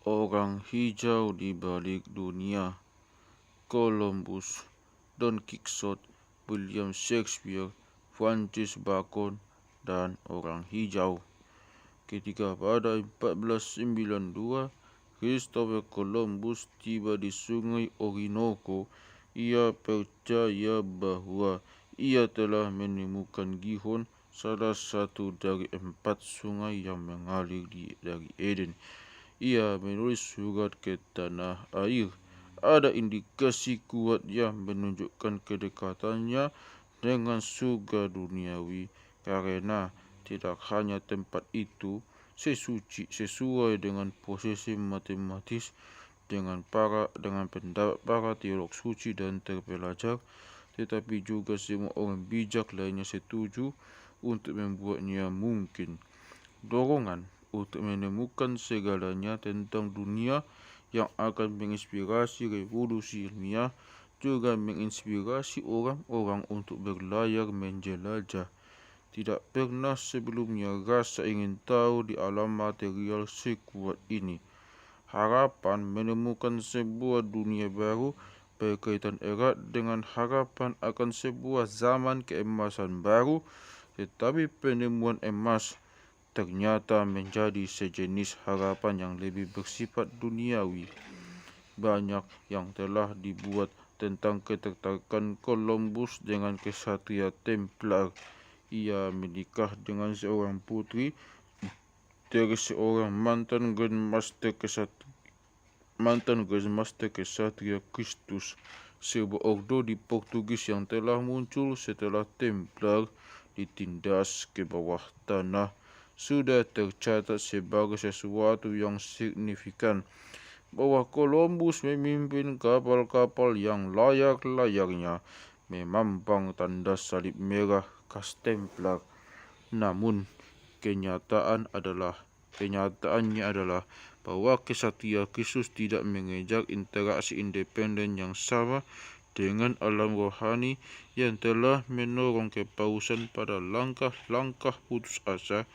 Orang hijau di balik dunia. Columbus, Don Quixote, William Shakespeare, Francis Bacon, dan orang hijau. Ketika pada 1492 Christopher Columbus tiba di sungai Orinoco, ia percaya bahwa ia telah menemukan Gihon, salah satu dari 4 sungai yang mengalir dari Eden. Ia menulis surat ke tanah air. Ada indikasi kuat yang menunjukkan kedekatannya dengan surga duniawi, karena tidak hanya tempat itu sesuci sesuai dengan posisi matematis dengan pendapat para teolog suci dan terpelajar, tetapi juga semua orang bijak lainnya setuju untuk membuatnya mungkin. Dorongan untuk menemukan segalanya tentang dunia yang akan menginspirasi revolusi ilmiah juga menginspirasi orang-orang untuk berlayar menjelajah. Tidak pernah sebelumnya rasa ingin tahu di alam material sekuat ini. Harapan menemukan sebuah dunia baru berkaitan erat dengan harapan akan sebuah zaman keemasan baru, tetapi penemuan emas ternyata menjadi sejenis harapan yang lebih bersifat duniawi. Banyak yang telah dibuat tentang ketertarikan Columbus dengan kesatria Templar. Ia menikah dengan seorang putri dari seorang mantan Grandmaster kesatria Kristus, sebuah ordo di Portugis yang telah muncul setelah Templar ditindas ke bawah tanah, sudah tercatat sebagai sesuatu yang signifikan bahwa Columbus memimpin kapal-kapal yang layar-layarnya memambang tanda salib merah khas Templar. Namun kenyataannya adalah bahwa kesatria Kristus tidak mengejar interaksi independen yang sama dengan alam rohani yang telah mendorong kepausan pada langkah-langkah putus asa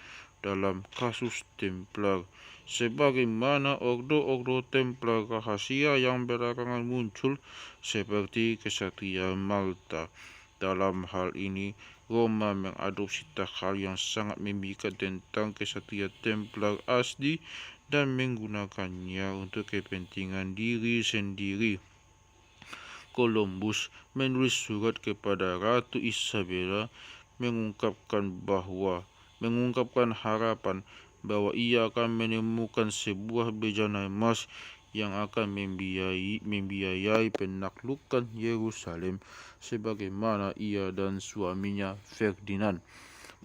dalam kasus Templar, sebagaimana ordo-ordo Templar rahasia yang belakangan muncul seperti kesatria Malta. Dalam hal ini, Roma mengadopsi hal yang sangat memikat tentang kesatria Templar asli dan menggunakannya untuk kepentingan diri sendiri. Columbus menulis surat kepada Ratu Isabella mengungkapkan harapan bahwa ia akan menemukan sebuah bejana emas yang akan membiayai penaklukan Yerusalem, sebagaimana ia dan suaminya Ferdinand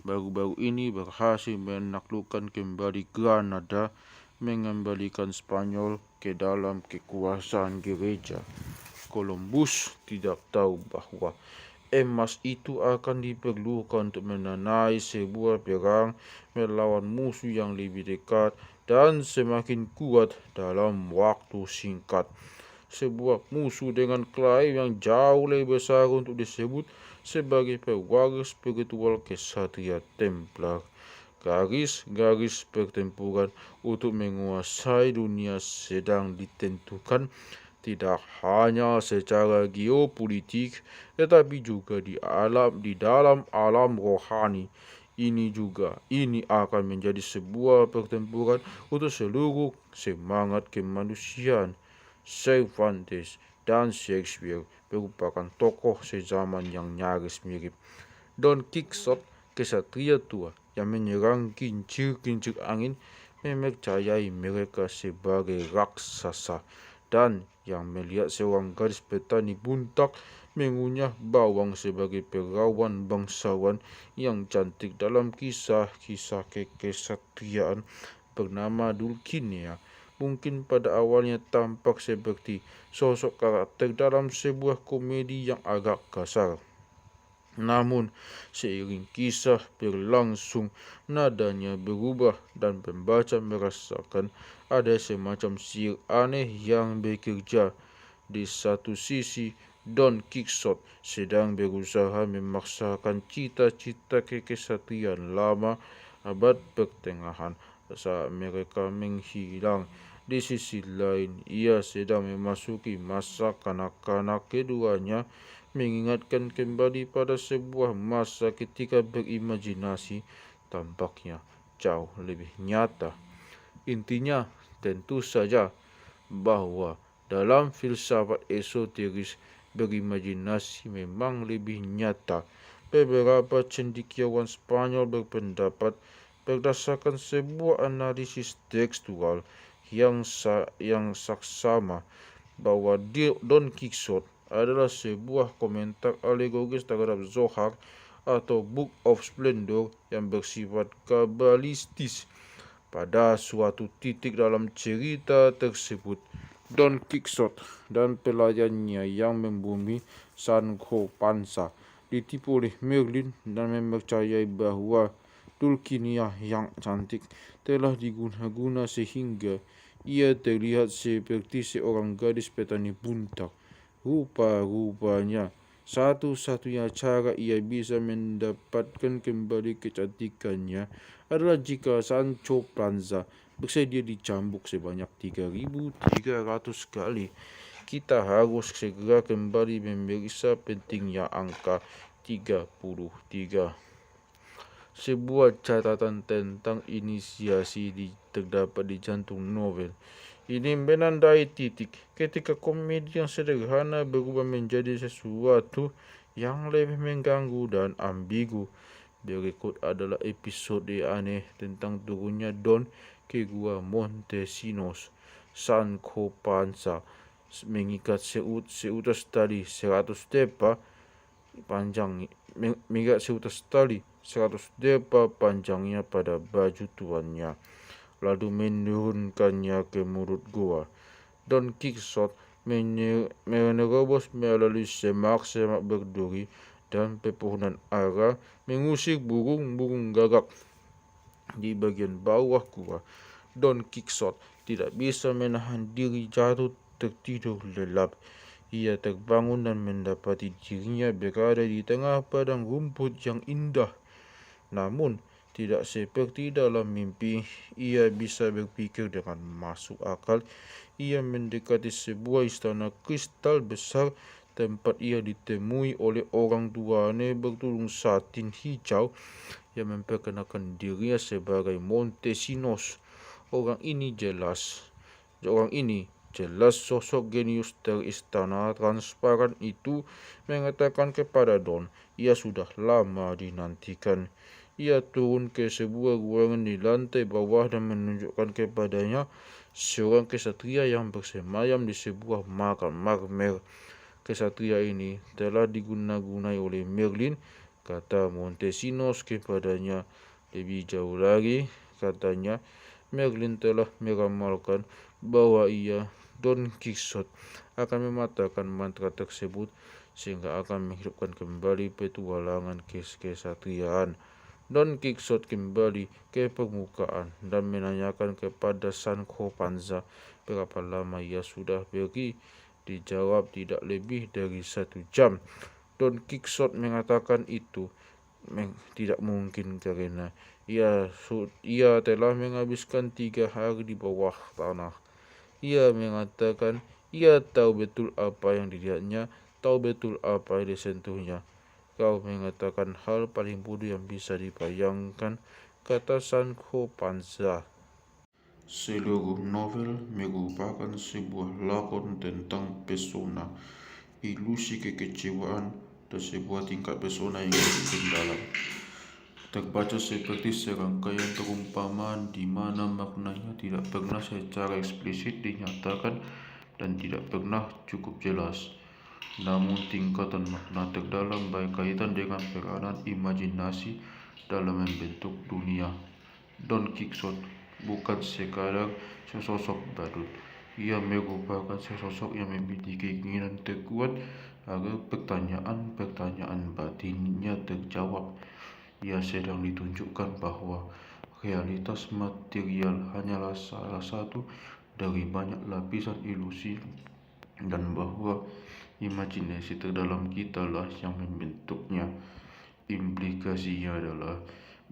baru-baru ini berhasil menaklukkan kembali Granada, mengembalikan Spanyol ke dalam kekuasaan gereja. Columbus tidak tahu bahwa emas itu akan diperlukan untuk mendanai sebuah perang melawan musuh yang lebih dekat dan semakin kuat dalam waktu singkat. Sebuah musuh dengan klaim yang jauh lebih besar untuk disebut sebagai pewaris spiritual kesatria Templar. Garis-garis pertempuran untuk menguasai dunia sedang ditentukan tidak hanya secara geopolitik, tetapi juga di dalam alam rohani. Ini akan menjadi sebuah pertempuran untuk seluruh semangat kemanusiaan. Cervantes dan Shakespeare merupakan tokoh sezaman yang nyaris mirip. Don Quixote, kesatria tua yang menyerang kincir-kincir angin, mempercayai mereka sebagai raksasa, dan yang melihat seorang gadis petani buntak mengunyah bawang sebagai perawan bangsawan yang cantik dalam kisah-kisah kekesatriaan bernama Dulcinea, mungkin pada awalnya tampak seperti sosok karakter dalam sebuah komedi yang agak kasar. Namun, seiring kisah berlangsung, nadanya berubah dan pembaca merasakan ada semacam sihir aneh yang bekerja. Di satu sisi, Don Quixote sedang berusaha memaksakan cita-cita kekesatrian lama abad pertengahan saat mereka menghilang Di sisi lain, ia sedang memasuki masa kanak-kanak keduanya, mengingatkan kembali pada sebuah masa ketika berimajinasi tampaknya jauh lebih nyata. Intinya, tentu saja bahwa dalam filsafat esoteris berimajinasi memang lebih nyata. Beberapa cendekiawan Spanyol berpendapat berdasarkan sebuah analisis tekstual yang saksama bahwa Don Quixote adalah sebuah komentar alegoris terhadap Zohar atau Book of Splendor yang bersifat kabalistis. Pada suatu titik dalam cerita tersebut, Don Quixote dan pelayannya yang membumi Sancho Panza ditipu oleh Merlin dan mempercayai bahwa Dulcinea yang cantik telah diguna-guna sehingga ia terlihat seperti seorang gadis petani buntak. Rupa-rupanya, satu-satunya cara ia bisa mendapatkan kembali kecantikannya adalah jika Sancho Panza bersedia dicambuk sebanyak 3.300 kali. Kita harus segera kembali memeriksa pentingnya angka 33. Sebuah catatan tentang inisiasi terdapat di jantung novel. Ini menandai titik ketika komedi yang sederhana berubah menjadi sesuatu yang lebih mengganggu dan ambigu. Berikut adalah episode aneh tentang turunnya Don ke Gua Montesinos. Sancho Panza mengikat seutas tali 100 depa panjang mengikat seutas tali 100 depa panjangnya pada baju tuannya, lalu menurunkannya ke mulut gua. Don Quixote menerobos melalui semak-semak berduri dan pepohonan ara, mengusir burung-burung gagak di bagian bawah gua. Don Quixote tidak bisa menahan diri jatuh tertidur lelap. Ia terbangun dan mendapati dirinya berada di tengah padang rumput yang indah. Namun, tidak seperti dalam mimpi, ia bisa berpikir dengan masuk akal. Ia mendekati sebuah istana kristal besar, tempat ia ditemui oleh orang tuanya bertudung satin hijau yang memperkenalkan dirinya sebagai Montesinos. Orang ini jelas sosok genius teristana transparan itu mengatakan kepada Don, ia sudah lama dinantikan. Ia turun ke sebuah ruangan di lantai bawah dan menunjukkan kepadanya seorang kesatria yang bersemayam di sebuah makam marmer. Kesatria ini telah diguna-gunai oleh Merlin, kata Montesinos kepadanya. Lebih jauh lagi, katanya, Merlin telah meramalkan bahwa Don Quixote, akan mematahkan mantra tersebut sehingga akan menghidupkan kembali petualangan kesatriaan. Don Quixote kembali ke permukaan dan menanyakan kepada Sancho Panza berapa lama ia sudah pergi. Dijawab tidak lebih dari 1 jam. Don Quixote mengatakan itu tidak mungkin karena ia telah menghabiskan 3 hari di bawah tanah. Ia mengatakan ia tahu betul apa yang dilihatnya, tahu betul apa yang disentuhnya. Kau mengatakan hal paling bodoh yang bisa dibayangkan, kata Sancho Panza. Seluruh novel merupakan sebuah lakon tentang pesona, ilusi kekecewaan, dan sebuah tingkat pesona yang lebih dalam. Terbaca seperti serangkaian perumpamaan di mana maknanya tidak pernah secara eksplisit dinyatakan dan tidak pernah cukup jelas. Namun tingkatan makna terdalam berkaitan dengan peranan imajinasi dalam membentuk dunia. Don Quixote bukan sekadar sesosok badut. Ia merupakan sesosok yang memiliki keinginan terkuat agar pertanyaan-pertanyaan batinnya terjawab. Ia sedang ditunjukkan bahwa realitas material hanyalah salah satu dari banyak lapisan ilusi dan bahwa imajinasi terdalam kita lah yang membentuknya. Implikasinya adalah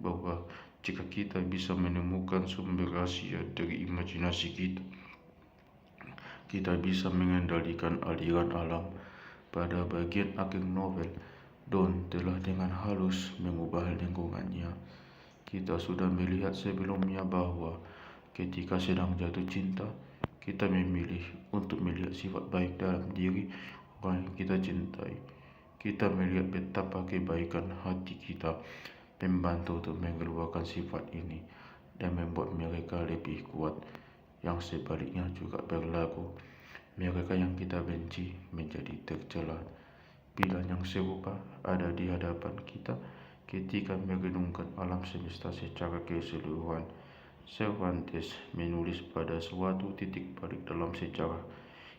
bahwa jika kita bisa menemukan sumber rahasia dari imajinasi kita, Kita bisa mengendalikan aliran alam. Pada bagian akhir novel, Don telah dengan halus mengubah lingkungannya. Kita sudah melihat sebelumnya bahwa ketika sedang jatuh cinta, kita memilih untuk melihat sifat baik dalam diri orang yang kita cintai. Kita melihat betapa kebaikan hati kita membantu untuk mengeluarkan sifat ini dan membuat mereka lebih kuat. Yang sebaliknya juga berlaku. Mereka yang kita benci menjadi tercela. Pilihan yang serupa ada di hadapan kita ketika merenungkan alam semesta secara keseluruhan. Cervantes menulis pada suatu titik balik dalam sejarah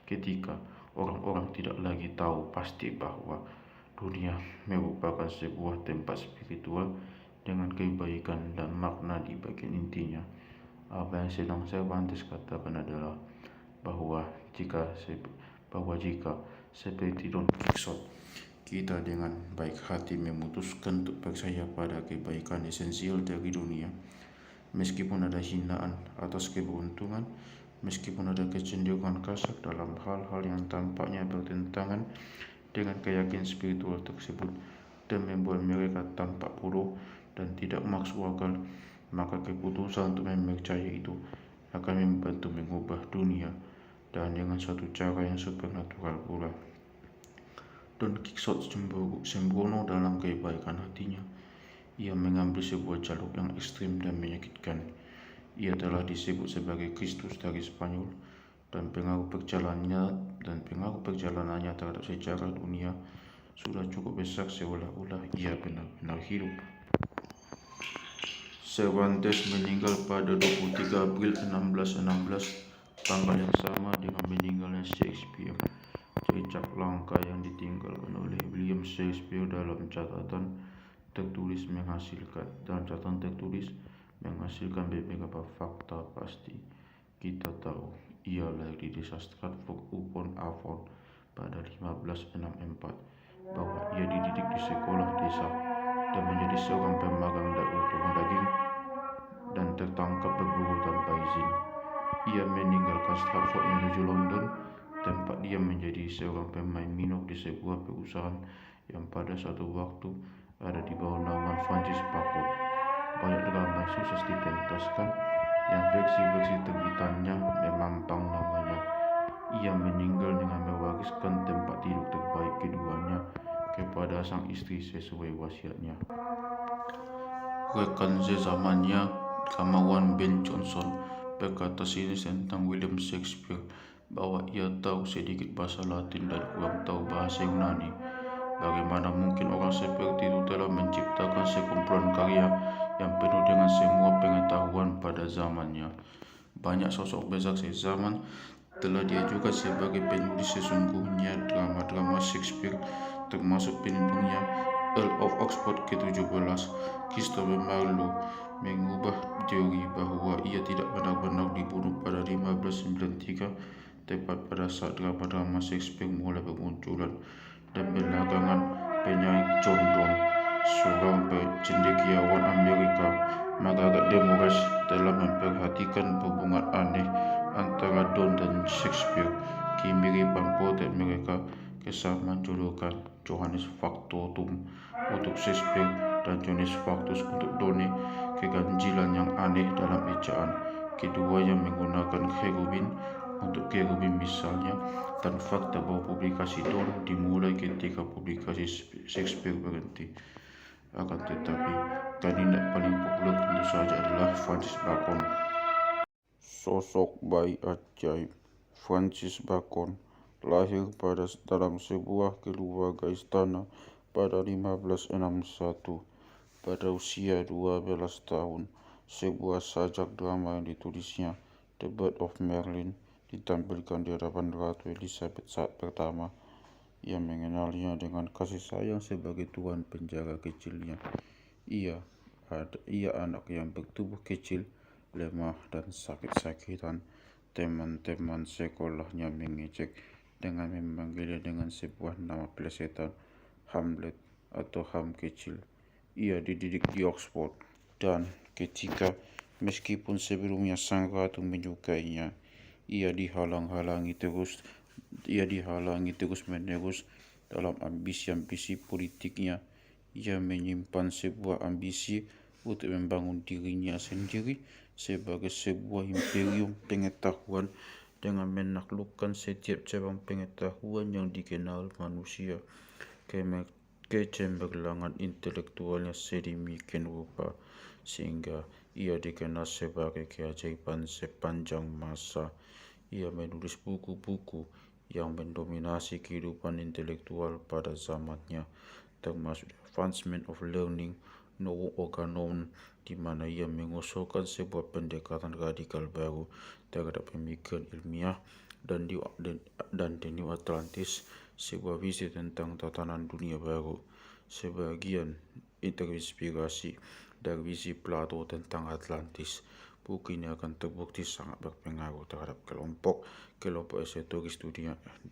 ketika orang-orang tidak lagi tahu pasti bahwa dunia merupakan sebuah tempat spiritual dengan kebaikan dan makna di bagian intinya. Apa yang sedang Cervantes katakan adalah bahwa jika seperti Don Quixote, kita dengan baik hati memutuskan untuk percaya pada kebaikan esensial dari dunia, meskipun ada hinaan atas keberuntungan, meskipun ada kecenderungan kasar dalam hal-hal yang tampaknya bertentangan dengan keyakinan spiritual tersebut dan membuat mereka tampak bodoh dan tidak masuk akal, maka keputusan untuk mempercayai itu akan membantu mengubah dunia, dan dengan suatu cara yang supernatural pula. Don Quixote sembrono dalam kebaikan hatinya. Ia mengambil sebuah jalur yang ekstrim dan menyakitkan. Ia telah disebut sebagai Kristus dari Spanyol, dan pengaruh perjalanannya terhadap sejarah dunia sudah cukup besar seolah-olah ia benar-benar hidup. Cervantes meninggal pada 23 April 1616, tanggal yang sama dengan meninggalnya Shakespeare. Jejak langkah yang ditinggalkan oleh William Shakespeare dalam catatan tertulis menghasilkan beberapa fakta pasti. Kita tahu ia lahir di desa Stratford-upon-Avon pada 1564, bahwa ia dididik di sekolah desa dan menjadi seorang pemagang tukang daging dan tertangkap berburu tanpa izin. Ia meninggalkan Stratford menuju London, tempat dia menjadi seorang pemain minor di sebuah perusahaan yang pada suatu waktu ada di bawah naungan Francis Bacon. Banyak drama yang sukses dipentaskan yang versi-versi terbitannya memampang namanya. Ia meninggal dengan mewariskan tempat tidur terbaik keduanya kepada sang istri sesuai wasiatnya. Rekan sezamannya, dramawan Ben Jonson, berkata sinis tentang William Shakespeare bahwa ia tahu sedikit bahasa Latin dan kurang tahu bahasa Yunani. Bagaimana mungkin orang seperti itu telah menciptakan sekumpulan karya yang penuh dengan semua pengetahuan pada zamannya? Banyak sosok besar sezaman telah diajukan sebagai penulis sesungguhnya drama-drama Shakespeare, termasuk penulisnya Earl of Oxford ke-17, Christopher Marlowe, mengubah teori bahwa ia tidak benar-benar dibunuh pada 1593, tepat pada saat drama-drama Shakespeare mulai bermunculan. Dan belakangan penyair John Donne, seorang cendekiawan Amerika, Margaret Demorest, telah memperhatikan hubungan aneh antara Donne dan Shakespeare. Kemiripan potret mereka, kesamaan julukan Johannes Factotum untuk Shakespeare dan Johannes Factus untuk Donne, keganjilan yang aneh dalam ejaan keduanya menggunakan cherubim untuk cherubim misalnya, dan fakta bahwa publikasi Donne dimulai ketika publikasi Shakespeare berhenti. Akan tetapi, kandidat paling populer tentu saja adalah Francis Bacon. Sosok bayi ajaib Francis Bacon lahir dalam sebuah keluarga istana pada 1561. Pada usia 12 tahun, sebuah sajak drama yang ditulisnya, The Birth of Merlin, ditampilkan di hadapan Ratu Elizabeth saat pertama. Ia mengenalnya dengan kasih sayang sebagai tuan penjaga kecilnya. Ia anak yang bertubuh kecil, lemah dan sakit-sakitan. Teman-teman sekolahnya mengejek dengan memanggilnya dengan sebuah nama plesetan, Hamlet atau Ham kecil. Ia dididik di Oxford, dan meskipun sebelumnya sang ratu menyukainya, Ia dihalang-halangi terus-menerus dalam ambisi-ambisi politiknya. Ia menyimpan sebuah ambisi untuk membangun dirinya sendiri sebagai sebuah imperium pengetahuan dengan menaklukkan setiap cabang pengetahuan yang dikenal manusia. Kecemerlangan intelektualnya sedemikian rupa sehingga ia dikenal sebagai keajaiban sepanjang masa. Ia menulis buku-buku yang mendominasi kehidupan intelektual pada zamannya, termasuk Advancement of Learning, Novum Organum, di mana ia mengusulkan sebuah pendekatan radikal baru terhadap pemikiran ilmiah, dan The New Atlantis, sebuah visi tentang tatanan dunia baru. Sebagian terinspirasi dari visi Plato tentang Atlantis. Buku ini akan terbukti sangat berpengaruh terhadap kelompok esoteris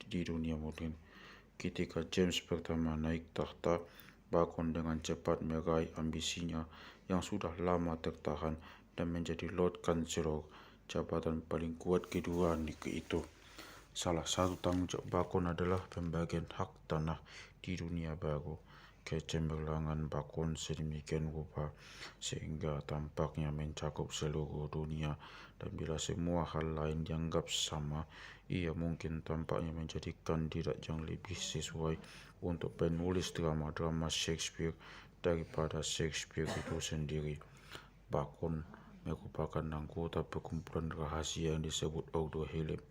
di dunia modern. Ketika James pertama naik tahta, Bacon dengan cepat meraih ambisinya yang sudah lama tertahan dan menjadi Lord Chancellor, jabatan paling kuat kedua negeri itu. Salah satu tanggung jawab Bacon adalah pembagian hak tanah di dunia baru. Kecemerlangan Bacon sedemikian rupa sehingga tampaknya mencakup seluruh dunia, dan bila semua hal lain dianggap sama, ia mungkin tampaknya menjadi kandidat yang lebih sesuai untuk penulis drama-drama Shakespeare daripada Shakespeare itu sendiri. Bacon merupakan anggota perkumpulan rahasia yang disebut Ordo Haleb.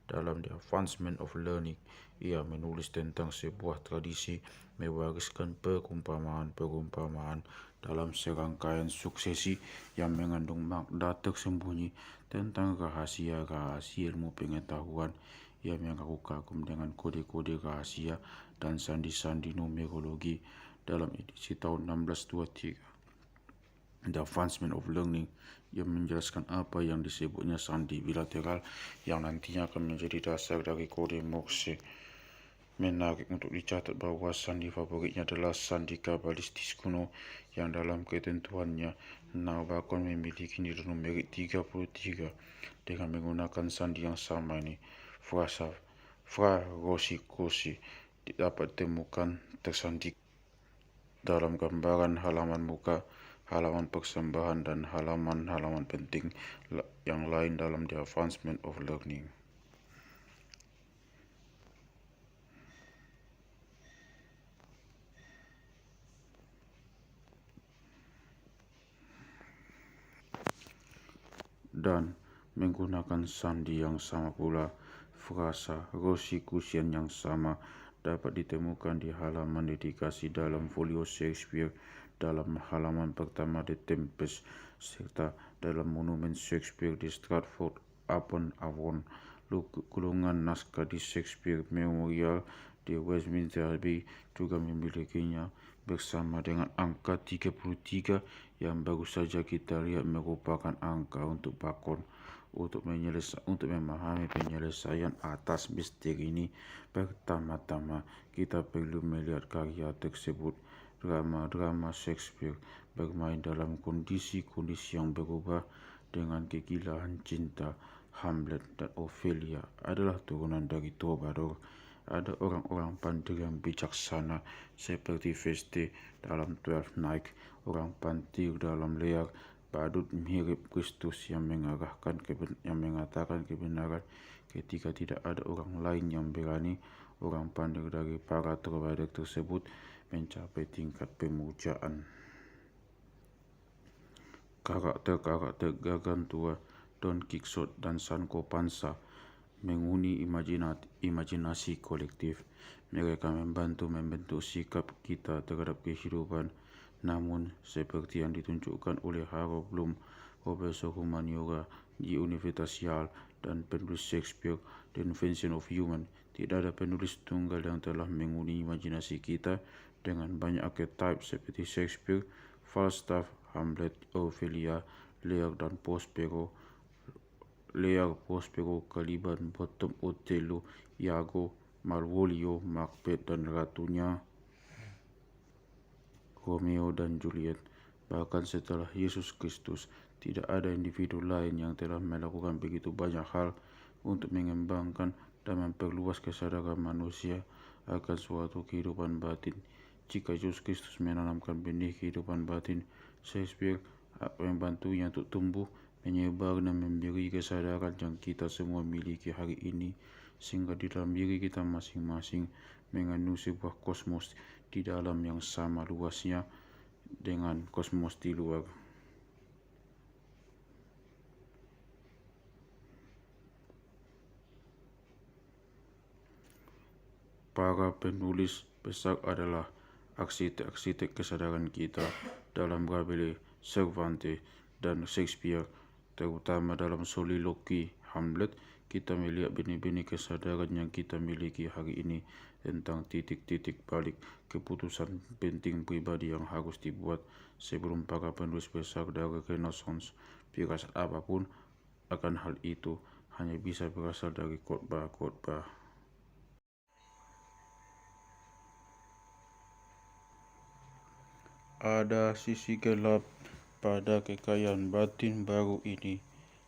Dalam The Advancement of Learning, ia menulis tentang sebuah tradisi mewariskan perumpamaan dalam serangkaian suksesi yang mengandung makna tersembunyi tentang rahasia-rahasia ilmu pengetahuan. Ia mengaku kagum dengan kode-kode rahasia dan sandi-sandi numerologi. Dalam edisi tahun 1623, The Advancement of Learning, ia menjelaskan apa yang disebutnya sandi bilateral yang nantinya akan menjadi dasar dari kode Morse. Menarik untuk dicatat bahwa sandi favoritnya adalah sandi kabalistis kuno yang dalam ketentuannya Bacon memiliki nilai numerik 33. Dengan menggunakan sandi yang sama ini, frasa fra rosi kosi dapat ditemukan tersandi dalam gambaran halaman muka, halaman persembahan, dan halaman-halaman penting yang lain dalam The Advancement of Learning. Dan menggunakan sandi yang sama pula, frasa Rosicrucian yang sama dapat ditemukan di halaman dedikasi dalam folio Shakespeare, dalam halaman pertama The Tempest, serta dalam monumen Shakespeare di Stratford-upon-Avon. Gulungan naskah di Shakespeare Memorial di Westminster Abbey juga memilikinya, bersama dengan angka 33 yang baru saja kita lihat merupakan angka untuk Bacon. Untuk memahami penyelesaian atas misteri ini, pertama-tama kita perlu melihat karya tersebut. Drama-drama Shakespeare bermain dalam kondisi-kondisi yang berubah. Dengan kegilaan cinta, Hamlet dan Ophelia adalah turunan dari troubadour. Ada orang-orang pandai yang bijaksana seperti Veste dalam Twelfth Night, orang pantir dalam Lear, badut mirip Kristus yang mengatakan kebenaran ketika tidak ada orang lain yang berani. Orang pandai dari para troubadour tersebut mencapai tingkat pemujaan. Karakter Gargantua, Don Quixote, dan Sancho Panza menghuni imajinasi kolektif. Mereka membentuk sikap kita terhadap kehidupan. Namun, seperti yang ditunjukkan oleh Harold Bloom, profesor humaniora di Universitas Yale dan penulis Shakespeare, The Invention of Human, tidak ada penulis tunggal yang telah menghuni imajinasi kita dengan banyak archetype seperti Shakespeare, Falstaff, Hamlet, Ophelia, Lear, Prospero, Caliban, Bottom, Othello, Iago, Malvolio, Macbeth, dan ratunya Romeo dan Juliet. Bahkan setelah Yesus Kristus, tidak ada individu lain yang telah melakukan begitu banyak hal untuk mengembangkan dan memperluas kesadaran manusia akan suatu kehidupan batin. Jika Yesus Kristus menanamkan benih kehidupan batin, Shakespeare membantunya untuk tumbuh, menyebar dan memberi kesadaran yang kita semua miliki hari ini, sehingga di dalam diri kita masing-masing mengandung sebuah kosmos di dalam yang sama luasnya dengan kosmos di luar. Para penulis besar adalah arsitek-arsitek kesadaran kita dalam Rabelais, Cervantes, dan Shakespeare, terutama dalam soliloquy Hamlet. Kita melihat benih-benih kesadaran yang kita miliki hari ini tentang titik-titik balik keputusan penting pribadi yang harus dibuat sebelum para penulis besar dari Renaissance. Firasat apapun akan hal itu hanya bisa berasal dari khotbah-khotbah. Ada sisi gelap pada kekayaan batin baru ini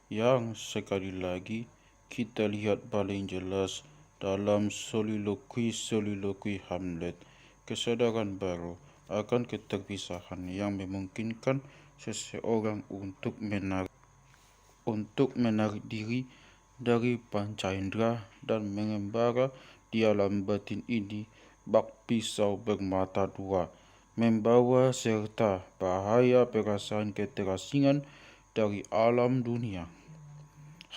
yang sekali lagi kita lihat paling jelas dalam soliloquy Hamlet. Kesadaran baru akan keterpisahan yang memungkinkan seseorang untuk menarik diri dari panca indera dan mengembara di alam batin ini bak pisau bermata dua, membawa serta bahaya perasaan keterasingan dari alam dunia.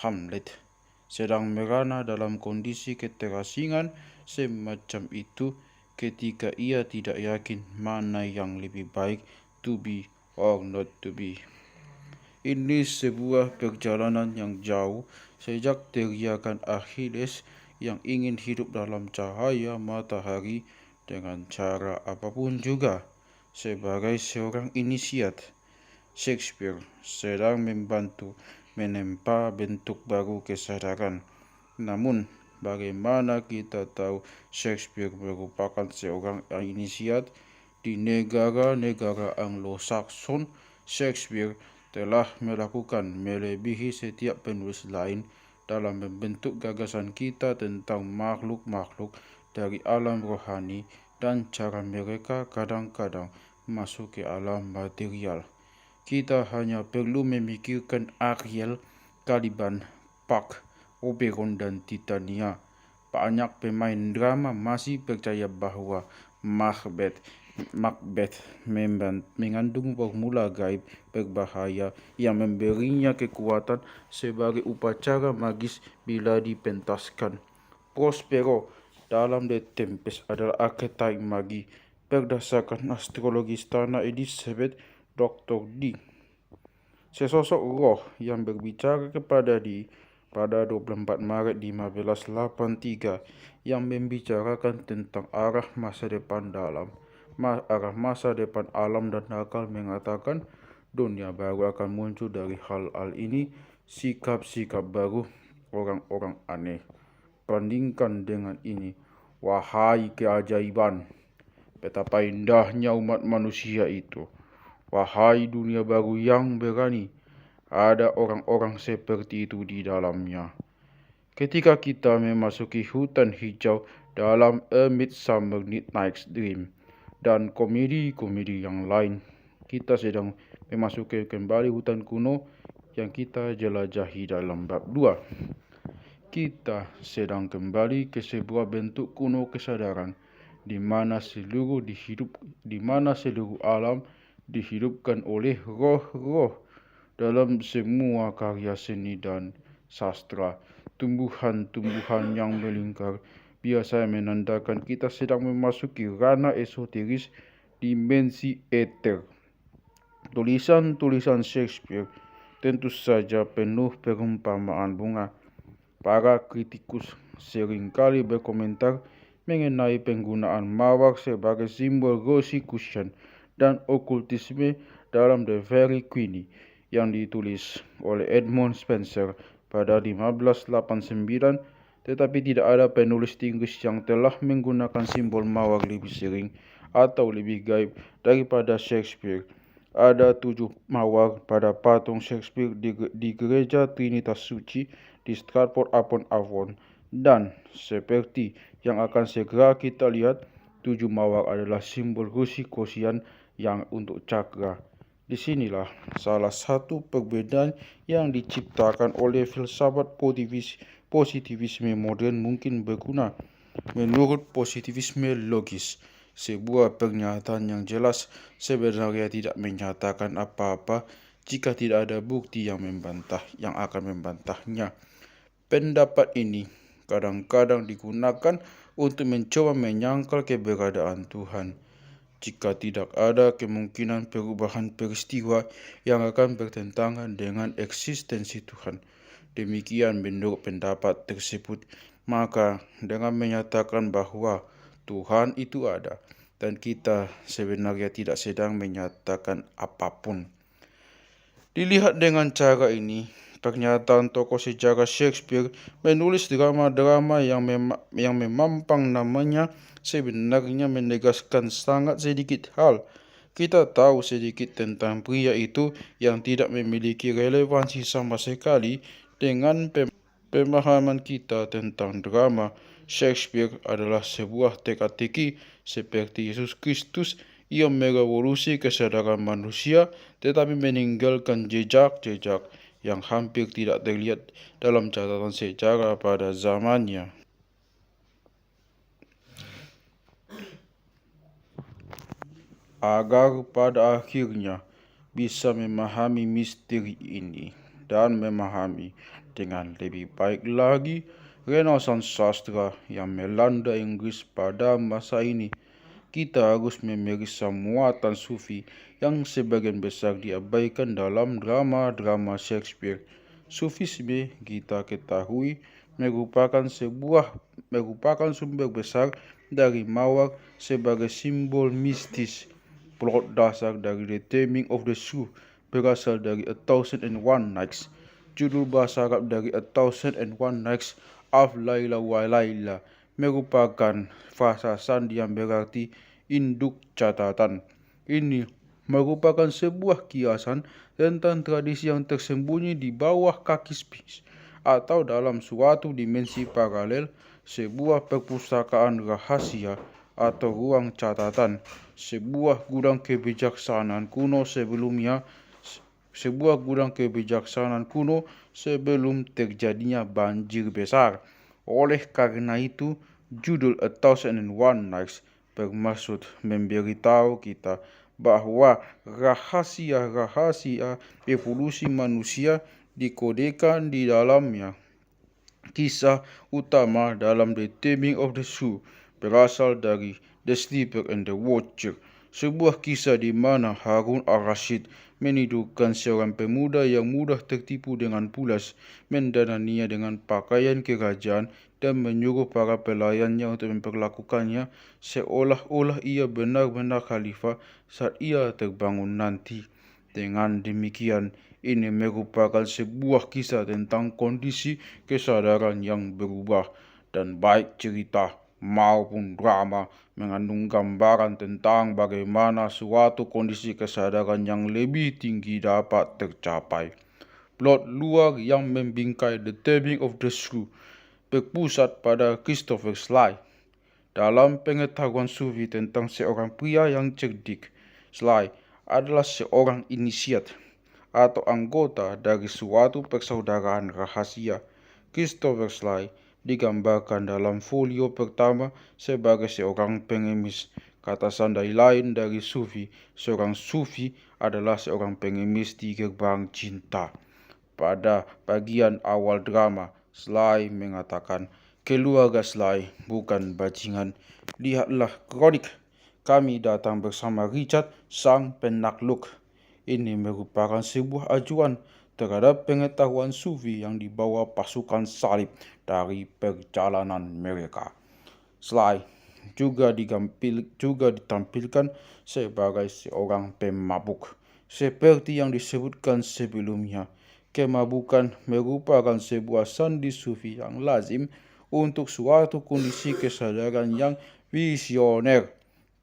Hamlet sedang merana dalam kondisi keterasingan semacam itu ketika ia tidak yakin mana yang lebih baik, to be or not to be. Ini sebuah perjalanan yang jauh sejak teriakan Achilles yang ingin hidup dalam cahaya matahari dengan cara apapun juga. Sebagai seorang inisiat, Shakespeare sedang membantu menempa bentuk baru kesadaran. Namun, bagaimana kita tahu Shakespeare merupakan seorang inisiat? Di negara-negara Anglo-Saxon, Shakespeare telah melakukan melebihi setiap penulis lain dalam membentuk gagasan kita tentang makhluk-makhluk dari alam rohani dan cara mereka kadang-kadang masuk ke alam material. Kita hanya perlu memikirkan Ariel, Caliban, Puck, Oberon, dan Titania. Banyak pemain drama masih percaya bahwa Macbeth mengandung formula gaib berbahaya yang memberinya kekuatan sebagai upacara magis bila dipentaskan. Prospero dalam The Tempest adalah archetype magi berdasarkan astrologi istana Elizabeth Dr. D. Sesosok roh yang berbicara kepada D pada 24 Maret 1583 yang membicarakan tentang arah masa depan alam dan akal mengatakan dunia baru akan muncul dari hal-hal ini, sikap-sikap baru, orang-orang aneh. Bandingkan dengan ini, wahai keajaiban, betapa indahnya umat manusia itu. Wahai dunia baru yang berani, ada orang-orang seperti itu di dalamnya. Ketika kita memasuki hutan hijau dalam A Midsummer Night's Dream dan komedi-komedi yang lain, kita sedang memasuki kembali hutan kuno yang kita jelajahi dalam bab 2. Kita sedang kembali ke sebuah bentuk kuno kesadaran di mana seluruh alam dihidupkan oleh roh-roh. Dalam semua karya seni dan sastra, tumbuhan-tumbuhan yang melingkar biasanya menandakan kita sedang memasuki ranah esoteris, dimensi eter. Tulisan-tulisan Shakespeare tentu saja penuh perumpamaan bunga. Para kritikus seringkali berkomentar mengenai penggunaan mawar sebagai simbol Rosicrucian dan okultisme dalam The Faerie Queene yang ditulis oleh Edmund Spenser pada 1589, tetapi tidak ada penulis Inggris yang telah menggunakan simbol mawar lebih sering atau lebih gaib daripada Shakespeare. Ada 7 mawar pada patung Shakespeare di gereja Trinitas Suci di Stratford-upon-Avon. Dan seperti yang akan segera kita lihat, 7 mawar adalah simbol kursi-kursian yang untuk cakra. Disinilah salah satu perbedaan yang diciptakan oleh filsafat positivisme modern mungkin berguna. Menurut positivisme logis, sebuah pernyataan yang jelas sebenarnya tidak menyatakan apa-apa jika tidak ada bukti yang akan membantahnya. Pendapat ini kadang-kadang digunakan untuk mencoba menyangkal keberadaan Tuhan. Jika tidak ada kemungkinan perubahan peristiwa yang akan bertentangan dengan eksistensi Tuhan. Demikian menurut pendapat tersebut, maka dengan menyatakan bahwa Tuhan itu ada dan kita sebenarnya tidak sedang menyatakan apapun. Dilihat dengan cara ini, pernyataan tokoh sejarah Shakespeare menulis drama-drama yang memampang namanya sebenarnya menegaskan sangat sedikit hal. Kita tahu sedikit tentang pria itu yang tidak memiliki relevansi sama sekali dengan pemahaman kita tentang drama. Shakespeare adalah sebuah teka-teki seperti Yesus Kristus. Ia merevolusi kesadaran manusia tetapi meninggalkan jejak-jejak yang hampir tidak terlihat dalam catatan sejarah pada zamannya. Agar pada akhirnya bisa memahami misteri ini dan memahami dengan lebih baik lagi Renaissance sastra yang melanda Inggris pada masa ini, kita harus memeriksa muatan sufi yang sebagian besar diabaikan dalam drama-drama Shakespeare. Sufisme kita ketahui merupakan sumber besar dari mawar sebagai simbol mistis. Plot dasar dari The Taming of the Shrew berasal dari A Thousand and One Nights. Judul bahasa Arab dari A Thousand and One Nights, Alf Laila wa Laila, merupakan frasa sandi yang berarti induk catatan. Ini merupakan sebuah kiasan tentang tradisi yang tersembunyi di bawah kaki Sphinx atau dalam suatu dimensi paralel, sebuah perpustakaan rahasia atau ruang catatan, sebuah gudang kebijaksanaan kuno sebelum terjadinya banjir besar. Oleh karena itu, judul A Thousand and One Nights bermaksud memberitahu kita bahwa rahasia-rahasia evolusi manusia dikodekan di dalamnya. Kisah utama dalam The Taming of the Shrew berasal dari The Sleeper and the Watcher, sebuah kisah di mana Harun al-Rashid menidukan seorang pemuda yang mudah tertipu dengan pulas, mendananinya dengan pakaian kerajaan dan menyuruh para pelayannya untuk memperlakukannya seolah-olah ia benar-benar khalifah saat ia terbangun nanti. Dengan demikian, ini merupakan sebuah kisah tentang kondisi kesadaran yang berubah, dan baik cerita maupun drama mengandung gambaran tentang bagaimana suatu kondisi kesadaran yang lebih tinggi dapat tercapai. Plot luar yang membingkai The Taming of the Shrew berpusat pada Christopher Sly. Dalam pengetahuan sufi tentang seorang pria yang cerdik, Sly adalah seorang inisiat atau anggota dari suatu persaudaraan rahasia. Christopher Sly digambarkan dalam folio pertama sebagai seorang pengemis. Kata sandai lain dari sufi, seorang sufi adalah seorang pengemis di gerbang cinta. Pada bagian awal drama, Sly mengatakan, keluarga Sly bukan bajingan. Lihatlah kronik, kami datang bersama Richard sang penakluk. Ini merupakan sebuah ajuan terhadap pengetahuan sufi yang dibawa pasukan salib dari perjalanan mereka. Sly juga ditampilkan sebagai seorang pemabuk. Seperti yang disebutkan sebelumnya, kemabukan merupakan sebuah sandi sufi yang lazim untuk suatu kondisi kesadaran yang visioner.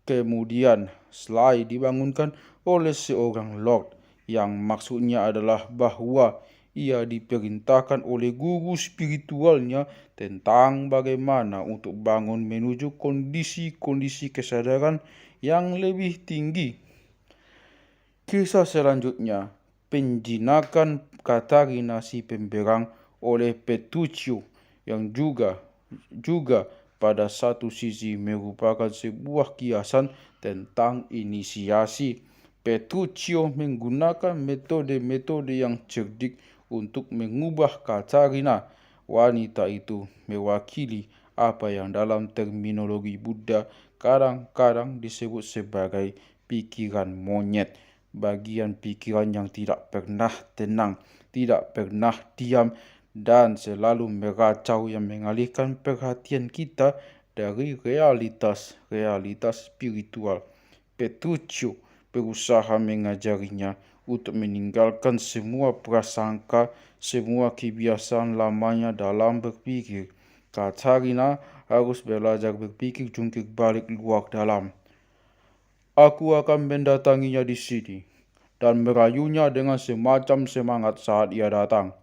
Kemudian Sly dibangunkan oleh seorang lord yang maksudnya adalah bahwa ia diperintahkan oleh guru spiritualnya tentang bagaimana untuk bangun menuju kondisi-kondisi kesadaran yang lebih tinggi. Kisah selanjutnya, penjinakan Katarina si pemberang oleh Petruccio yang juga pada satu sisi merupakan sebuah kiasan tentang inisiasi. Petruccio menggunakan metode-metode yang cerdik untuk mengubah Katarina. Wanita itu mewakili apa yang dalam terminologi Buddha kadang-kadang disebut sebagai pikiran monyet, bagian pikiran yang tidak pernah tenang, tidak pernah diam, dan selalu meracau yang mengalihkan perhatian kita dari realitas spiritual. Petruccio berusaha mengajarinya untuk meninggalkan semua prasangka, semua kebiasaan lamanya dalam berpikir. Katarina harus belajar berpikir jungkir balik luar dalam. Aku akan mendatanginya di sini dan merayunya dengan semacam semangat saat ia datang.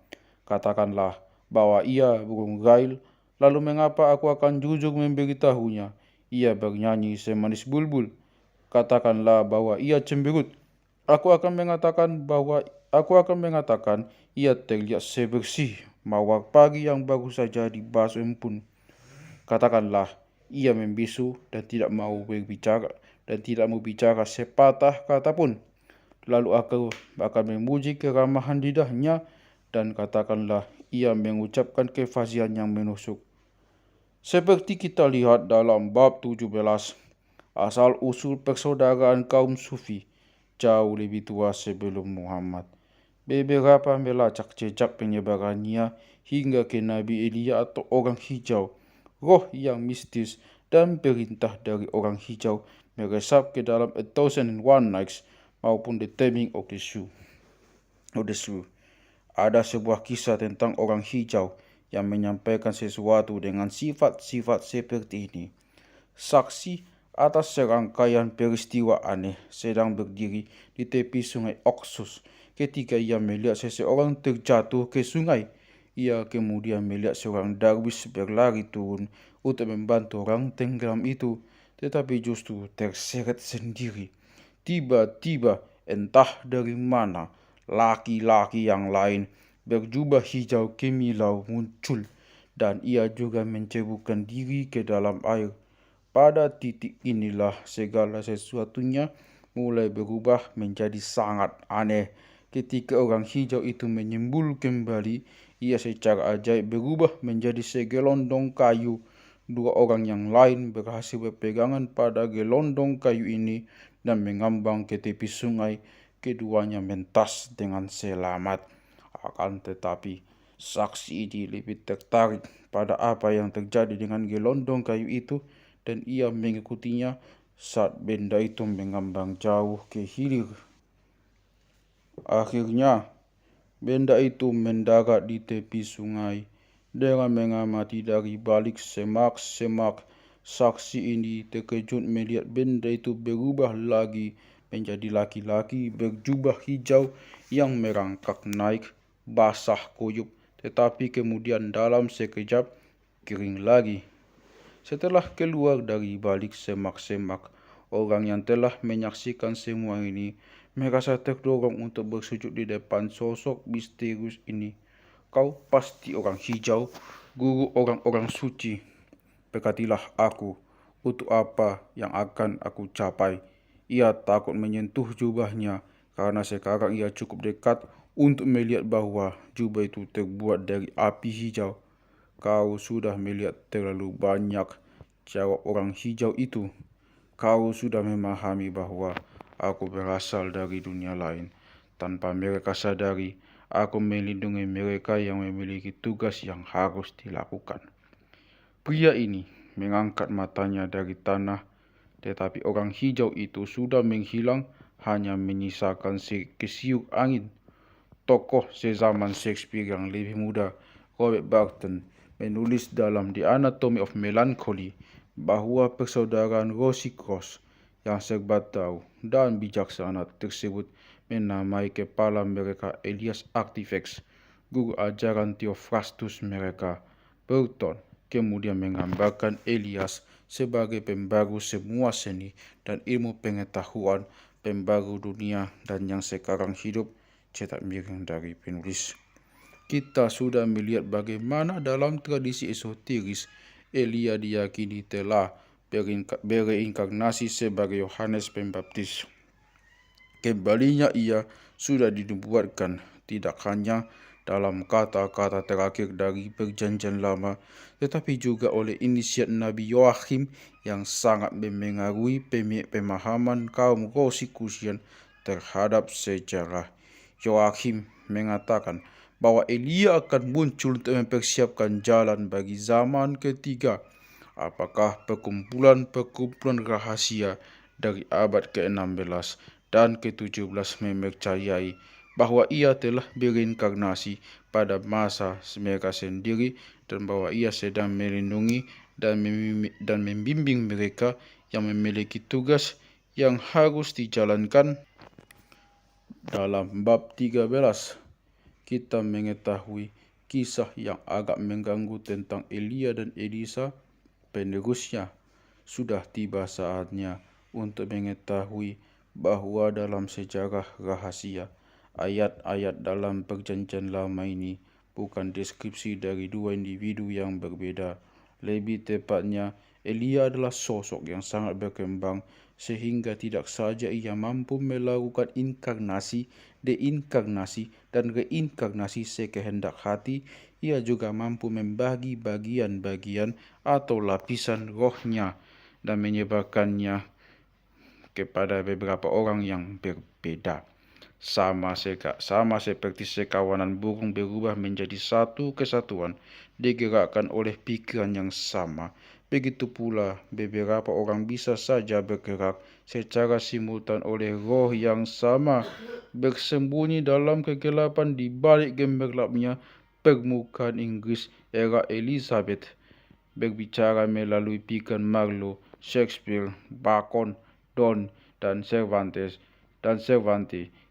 Katakanlah bahwa ia burung gail, lalu mengapa aku akan jujur memberitahunya? Ia bernyanyi semanis bulbul. Katakanlah bahwa ia cemberut. Aku akan mengatakan ia terlihat sebersih mawar pagi yang baru saja dibasuh embun. Katakanlah ia membisu dan tidak mau bicara sepatah kata pun. Lalu aku akan memuji keramahan lidahnya dan katakanlah ia mengucapkan kefasihan yang menusuk. Seperti kita lihat dalam bab 17, asal-usul persaudaraan kaum Sufi jauh lebih tua sebelum Muhammad. Beberapa melacak jejak penyebarannya hingga ke Nabi Elia atau orang hijau. Roh yang mistis dan perintah dari orang hijau meresap ke dalam A Thousand and One Nights maupun The Taming of the Shrew. Ada sebuah kisah tentang orang hijau yang menyampaikan sesuatu dengan sifat-sifat seperti ini. Saksi atas serangkaian peristiwa aneh sedang berdiri di tepi sungai Oxus ketika ia melihat seseorang terjatuh ke sungai. Ia kemudian melihat seorang darwis berlari turun untuk membantu orang tenggelam itu, tetapi justru terseret sendiri. Tiba-tiba entah dari mana laki-laki yang lain berjubah hijau kemilau muncul, dan ia juga menceburkan diri ke dalam air. Pada titik inilah segala sesuatunya mulai berubah menjadi sangat aneh. Ketika orang hijau itu menyembul kembali, ia secara ajaib berubah menjadi segelondong kayu. Dua orang yang lain berhasil berpegangan pada gelondong kayu ini dan mengambang ke tepi sungai. Keduanya mentas dengan selamat. Akan tetapi, saksi ini lebih tertarik pada apa yang terjadi dengan gelondong kayu itu, dan ia mengikutinya saat benda itu mengambang jauh ke hilir. Akhirnya, benda itu mendarat di tepi sungai. Dengan mengamati dari balik semak-semak, saksi ini terkejut melihat benda itu berubah lagi menjadi laki-laki berjubah hijau yang merangkak naik, basah kuyup, tetapi kemudian dalam sekejap kering lagi. Setelah keluar dari balik semak-semak, orang yang telah menyaksikan semua ini merasa terdorong untuk bersujud di depan sosok misterius ini. Kau pasti orang hijau, guru orang-orang suci. Berkatilah aku, untuk apa yang akan aku capai. Ia takut menyentuh jubahnya, karena sekarang ia cukup dekat untuk melihat bahwa jubah itu terbuat dari api hijau. Kau sudah melihat terlalu banyak, jawab orang hijau itu. Kau sudah memahami bahwa aku berasal dari dunia lain. Tanpa mereka sadari, aku melindungi mereka yang memiliki tugas yang harus dilakukan. Pria ini mengangkat matanya dari tanah, tetapi orang hijau itu sudah menghilang, hanya menyisakan kesiuk angin. Tokoh sezaman Shakespeare yang lebih muda, Robert Burton, menulis dalam The Anatomy of Melancholy bahwa persaudaraan Rosy Cross yang serba tahu dan bijaksana tersebut menamai kepala mereka Elias Artifex. guru ajaran Theophrastus mereka, Burton, kemudian menggambarkan Elias sebagai pembaru semua seni dan ilmu pengetahuan, pembaru dunia dan yang sekarang hidup, cetak miring dari penulis. Kita sudah melihat bagaimana dalam tradisi esoteris Elia diyakini telah bereinkarnasi sebagai Yohanes Pembaptis. Kembalinya ia sudah dinubuatkan tidak hanya dalam kata-kata terakhir dari Perjanjian Lama, tetapi juga oleh inisiat Nabi Yoakhim yang sangat memengaruhi pemahaman kaum Rosicrucian terhadap sejarah. Yoakhim mengatakan bahwa Elia akan muncul untuk mempersiapkan jalan bagi zaman ketiga. Apakah perkumpulan rahasia dari abad ke-16 dan ke-17 mempercayai bahwa ia telah bereinkarnasi pada masa mereka sendiri dan bahwa ia sedang melindungi dan membimbing mereka yang memiliki tugas yang harus dijalankan. Dalam bab 13, kita mengetahui kisah yang agak mengganggu tentang Elia dan Elisa, penerusnya. Sudah tiba saatnya untuk mengetahui bahwa dalam sejarah rahasia, ayat-ayat dalam Perjanjian Lama ini bukan deskripsi dari dua individu yang berbeda. Lebih tepatnya, Elia adalah sosok yang sangat berkembang sehingga tidak saja ia mampu melakukan inkarnasi, deinkarnasi, dan reinkarnasi sekehendak hati, ia juga mampu membagi bagian-bagian atau lapisan rohnya dan menyebarkannya kepada beberapa orang yang berbeda. Sama seperti sekawanan burung berubah menjadi satu kesatuan, digerakkan oleh pikiran yang sama. Begitu pula beberapa orang bisa saja bergerak secara simultan oleh roh yang sama, bersembunyi dalam kegelapan di balik gemerlapnya permukaan Inggris era Elizabeth, berbicara melalui pikiran Marlowe, Shakespeare, Bacon, Donne, dan Cervantes.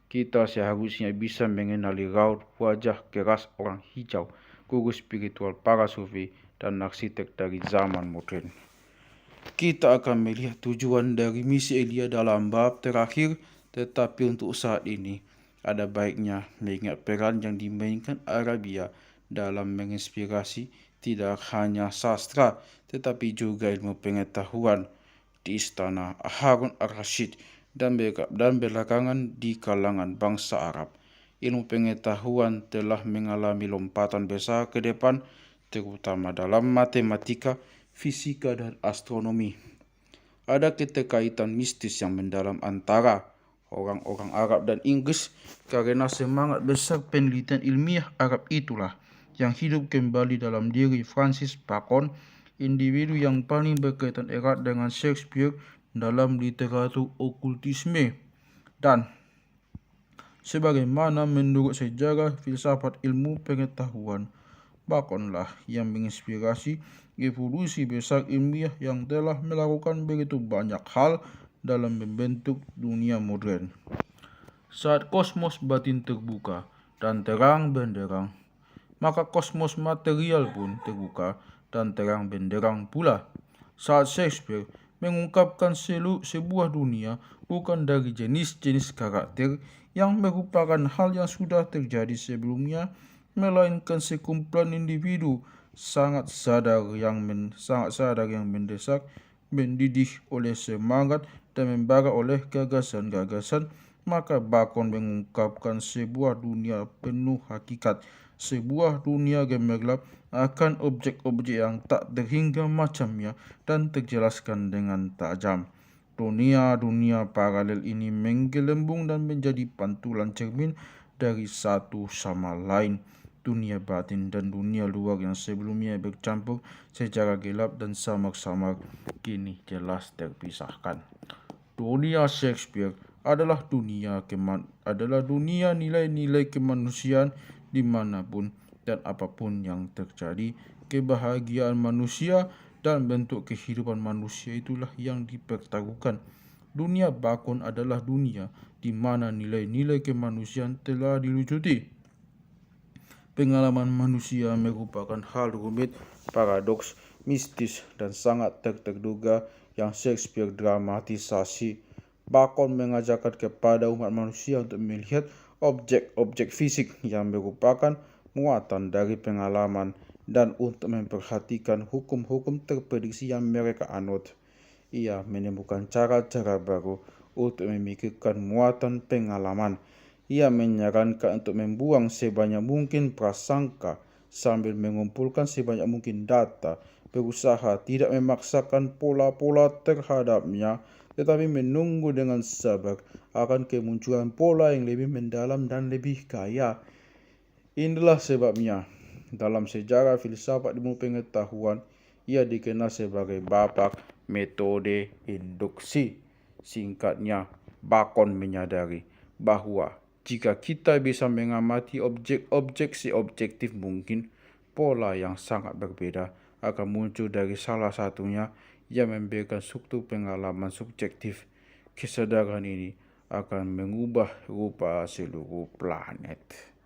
Kita seharusnya bisa mengenali raut wajah keras orang hijau, guru spiritual para sufi, dan arsitek dari zaman modern. Kita akan melihat tujuan dari misi Elia dalam bab terakhir, tetapi untuk saat ini ada baiknya mengingat peran yang dimainkan Arabia dalam menginspirasi tidak hanya sastra tetapi juga ilmu pengetahuan di istana Harun al-Rashid dan belakangan di kalangan bangsa Arab. Ilmu pengetahuan telah mengalami lompatan besar ke depan, terutama dalam matematika, fisika, dan astronomi. Ada keterkaitan mistis yang mendalam antara orang-orang Arab dan Inggris karena semangat besar penelitian ilmiah Arab itulah yang hidup kembali dalam diri Francis Bacon, individu yang paling berkaitan erat dengan Shakespeare dalam literatur okultisme. Dan sebagaimana menurut sejarah filsafat ilmu pengetahuan, Baconlah yang menginspirasi evolusi besar ilmiah yang telah melakukan begitu banyak hal dalam membentuk dunia modern. Saat kosmos batin terbuka dan terang benderang, maka kosmos material pun terbuka dan terang benderang pula. Saat Shakespeare mengungkapkan sebuah dunia bukan dari jenis-jenis karakter yang merupakan hal yang sudah terjadi sebelumnya, melainkan sekumpulan individu sangat sadar yang mendesak, mendidih oleh semangat dan membara oleh gagasan-gagasan, maka Bacon mengungkapkan sebuah dunia penuh hakikat, sebuah dunia gemerlap akan objek-objek yang tak terhingga macamnya dan terjelaskan dengan tajam. Dunia-dunia paralel ini menggelembung dan menjadi pantulan cermin dari satu sama lain. Dunia batin dan dunia luar yang sebelumnya bercampur secara gelap dan samar-samar kini jelas terpisahkan. Dunia Shakespeare adalah dunia nilai-nilai kemanusiaan dimanapun dan apapun yang terjadi. Kebahagiaan manusia dan bentuk kehidupan manusia itulah yang dipertaruhkan. Dunia Bacon adalah dunia di mana nilai-nilai kemanusiaan telah dilucuti. Pengalaman manusia merupakan hal rumit, paradoks, mistis, dan sangat tak terduga yang Shakespeare dramatisasi. Bacon mengajarkan kepada umat manusia untuk melihat objek-objek fisik yang merupakan muatan dari pengalaman dan untuk memperhatikan hukum-hukum terprediksi yang mereka anut. Ia menemukan cara-cara baru untuk memikirkan muatan pengalaman. Ia menyarankan untuk membuang sebanyak mungkin prasangka sambil mengumpulkan sebanyak mungkin data, berusaha tidak memaksakan pola-pola terhadapnya, tetapi menunggu dengan sabar akan kemunculan pola yang lebih mendalam dan lebih kaya. Inilah sebabnya, dalam sejarah filsafat ilmu pengetahuan, ia dikenal sebagai bapak metode induksi. Singkatnya, Bacon menyadari bahwa jika kita bisa mengamati objek-objek seobjektif mungkin, pola yang sangat berbeda akan muncul dari salah satunya yang memberikan struktur pengalaman subjektif. Kesadaran ini akan mengubah rupa seluruh planet.